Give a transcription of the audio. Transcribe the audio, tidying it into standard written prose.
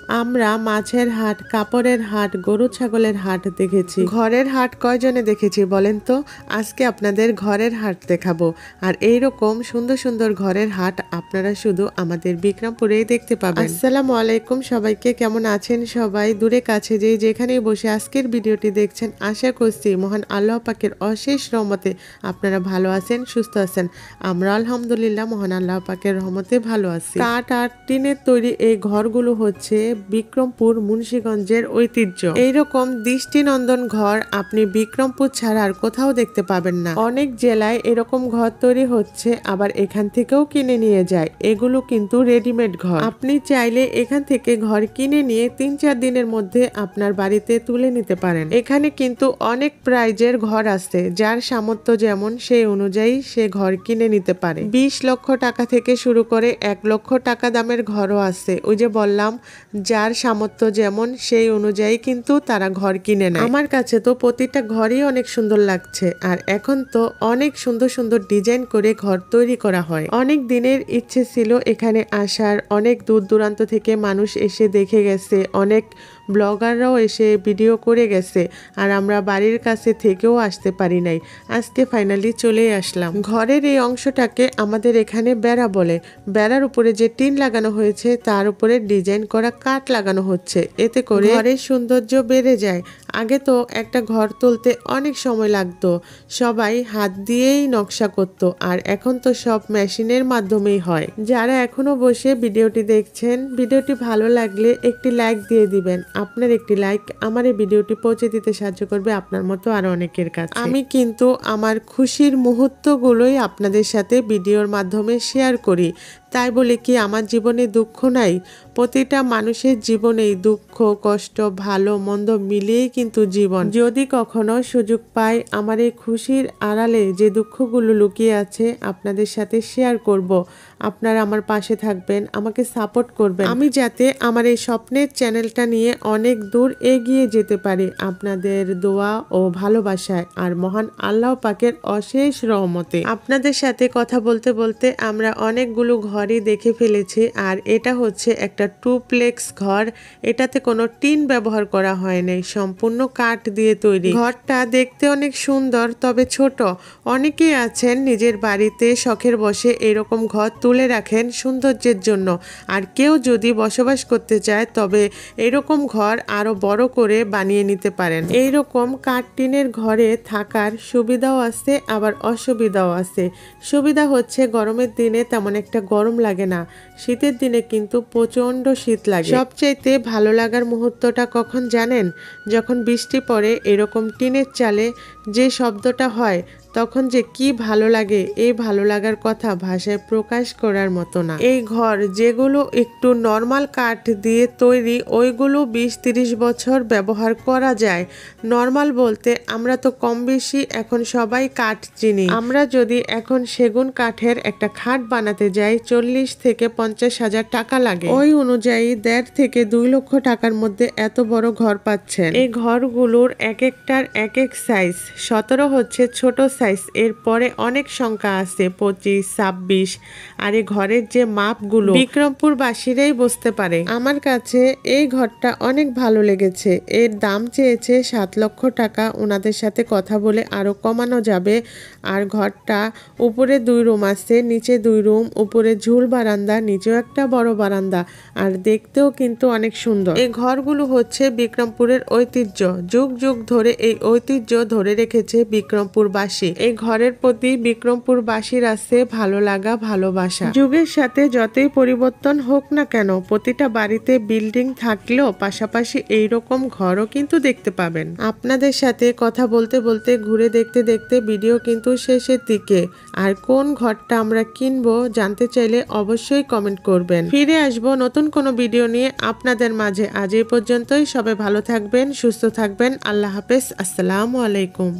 আমরা মাছের হাট, কাপড়ের হাট, গরু ছাগলের হাট দেখেছি। ঘরের হাট কয়জনে দেখেছি বলেন তো? আজকে আপনাদের ঘরের হাট দেখাবো। আর এইরকম সুন্দর সুন্দর ঘরের হাট আপনারা শুধু আমাদের বিক্রমপুরেই দেখতে পাবেন। আসসালামু আলাইকুম সবাইকে, কেমন আছেন সবাই? দূরে কাছে যেখানেই বসে আজকের ভিডিওটি দেখছেন, আশা করছি মহান আল্লাহ পাকের অশেষ রহমতে আপনারা ভালো আছেন, সুস্থ আছেন। আমরা আলহামদুলিল্লাহ মহান আল্লাহ পাকের রহমতে ভালো আছি। কাঠ আর টিনের তৈরি এই ঘরগুলো হচ্ছে বিক্রমপুর মুন্সিগঞ্জের ঐতিহ্য। এইরকম দৃষ্টিনন্দন ঘর আপনি বিক্রমপুর ছাড়া আর কোথাও দেখতে পাবেন না। অনেক জেলায় এরকম ঘর তৈরি হচ্ছে, আবার এখান থেকেও কিনে নিয়ে যায়। এগুলো কিন্তু রেডিমেড ঘর। আপনি চাইলে এখান থেকে ঘর কিনে নিয়ে ৩-৪ দিনের মধ্যে আপনার বাড়িতে তুলে নিতে পারেন। এখানে কিন্তু অনেক প্রাইজের ঘর আছে, যার সামর্থ্য যেমন সেই অনুযায়ী সে ঘর কিনে নিতে পারে। ২০ লক্ষ টাকা থেকে শুরু করে ১ লক্ষ টাকা দামের ঘরও আছে। ওই যে বললাম, যার সামর্থ্য যেমন সেই অনুযায়ী কিন্তু তারা ঘর কিনে নেয়। আমার কাছে তো প্রতিটা ঘরই অনেক সুন্দর লাগছে। আর এখন তো অনেক সুন্দর সুন্দর ডিজাইন করে ঘর তৈরি করা হয়। অনেক দিনের ইচ্ছে ছিল এখানে আসার, অনেক দূর দূরান্ত থেকে মানুষ এসে দেখে গেছে, অনেক ব্লগাররাও এসে ভিডিও করে গেছে, আর আমরা বাড়ির কাছে থেকেও আসতে পারি নাই। আজকে ফাইনালি চলে আসলাম। ঘরের এই অংশটাকে আমাদের এখানে বেড়া বলে। বেড়ার উপরে যে টিন লাগানো হয়েছে তার উপরে ডিজাইন করা কাঠ লাগানো হচ্ছে, এতে করে ঘরের সৌন্দর্য বেড়ে যায়। আগে তো একটা ঘর তুলতে অনেক সময় লাগতো, সবাই হাত দিয়েই নকশা করত, আর এখন তো সব মেশিনের মাধ্যমেই হয়। যারা এখনো বসে ভিডিওটি দেখছেন, ভিডিওটি ভালো লাগলে একটি লাইক দিয়ে দিবেন। আপনার একটি লাইক আমার এই ভিডিওটি পৌঁছে দিতে সাহায্য করবে আপনার মতো আরো অনেকের কাছে। আমি কিন্তু আমার খুশির মুহূর্তগুলোই আপনাদের সাথে ভিডিওর মাধ্যমে শেয়ার করি। তাই বলে কি আমার জীবনে দুঃখ নাই? প্রতিটা মানুষের জীবনেই দুঃখ, কষ্ট, ভালো মন্দ মিলিয়েই কিন্তু জীবন। যদি কখনো সুযোগ পাই আমার এই খুশির আড়ালে যে দুঃখগুলো লুকিয়ে আছে আপনাদের সাথে শেয়ার করব। আপনারা আমার পাশে থাকবেন, আমাকে সাপোর্ট করবেন, আমি যাতে আমার এই স্বপ্নের চ্যানেলটা নিয়ে অনেক দূর এগিয়ে যেতে পারি আপনাদের দোয়া ও ভালোবাসায় আর মহান আল্লাহ পাকের অশেষ রহমতে। আপনাদের সাথে কথা বলতে বলতে আমরা অনেকগুলো ঘরই দেখে ফেলেছি। আর এটা হচ্ছে একটা টুপ্লেক্স ঘর, এটাতে কোনো টিন ব্যবহার করা হয় নাই, সম্পূর্ণ কাঠ দিয়ে তৈরি। ঘরটা দেখতে অনেক সুন্দর, তবে ছোট। অনেকেই আছেন নিজের বাড়িতে শখের বসে এরকম ঘর তুলে রাখেন সৌন্দর্যের জন্য, আর কেউ যদি বসবাস করতে চায় তবে এরকম ঘর আরো বড় করে বানিয়ে নিতে পারেন। এইরকম কাঠ টিনের ঘরে থাকার সুবিধাও আছে, আবার অসুবিধাও আছে। সুবিধা হচ্ছে গরমের দিনে তেমন একটা গরম লাগে না, শীতের দিনে কিন্তু প্রচন্ড শীত লাগে। সবচাইতে ভালো লাগার মুহূর্তটা কখন জানেন? যখন বৃষ্টি পড়ে এরকম টিনের চালে যে শব্দটা হয়, তখন যে কি ভালো লাগে, এই ভালো লাগার কথা ভাষায় প্রকাশ করার মতো না। এই ঘর যেগুলো একটু নর্মাল কাঠ দিয়ে তৈরি, ওইগুলো 20-30 বছর ব্যবহার করা যায়। নর্মাল বলতে আমরা তো কম বেশি এখন সবাই কাঠ চিনি। আমরা যদি এখন সেগুন কাঠের একটা খাট বানাতে যাই 40 থেকে 50 হাজার টাকা লাগে। ওই অনুযায়ী 1.5 থেকে 2 লক্ষ টাকার মধ্যে এত বড় ঘর পাচ্ছেন। এই ঘরগুলোর এক একটার এক এক সাইজ। 17 হচ্ছে ছোট সাইজ, এরপরে অনেক সংখ্যা আছে 25, 26। আর এই ঘরের যে মাপগুলো বিক্রমপুর বাসীরাই বুঝতে পারে। আমার কাছে এই ঘরটা অনেক ভালো লেগেছে। এর দাম চেয়েছে 7 লক্ষ টাকা, ওনাদের সাথে কথা বলে আরো কমানো যাবে। আর ঘরটা উপরে 2 রুম আছে, নিচে 2 রুম, উপরে ঝুল বারান্দা, নিচেও একটা বড় বারান্দা, আর দেখতেও কিন্তু অনেক সুন্দর। এই ঘরগুলো হচ্ছে বিক্রমপুরের ঐতিহ্য। যুগ যুগ ধরে এই ঐতিহ্য ধরে রেখেছে বিক্রমপুরবাসী। এই ঘরের প্রতি বিক্রমপুরবাসীর আছে ভালো লাগা, ভালোবাসা। যুগের সাথে যতই পরিবর্তন হোক না কেন, প্রতিটা বাড়িতে বিল্ডিং থাকলেও পাশাপাশি এইরকম ঘরও কিন্তু দেখতে পাবেন। আপনাদের সাথে কথা বলতে বলতে ঘুরে দেখতে দেখতে ভিডিও কিন্তু শেষের দিকে। আর কোন ঘরটা আমরা কিনবো জানতে চাইলে অবশ্যই কমেন্ট করবেন। ফিরে আসবো নতুন কোনো ভিডিও নিয়ে আপনাদের মাঝে। আজ এই পর্যন্তই। সবাই ভালো থাকবেন, সুস্থ থাকবেন। আল্লাহ হাফেজ। আসসালামু আলাইকুম।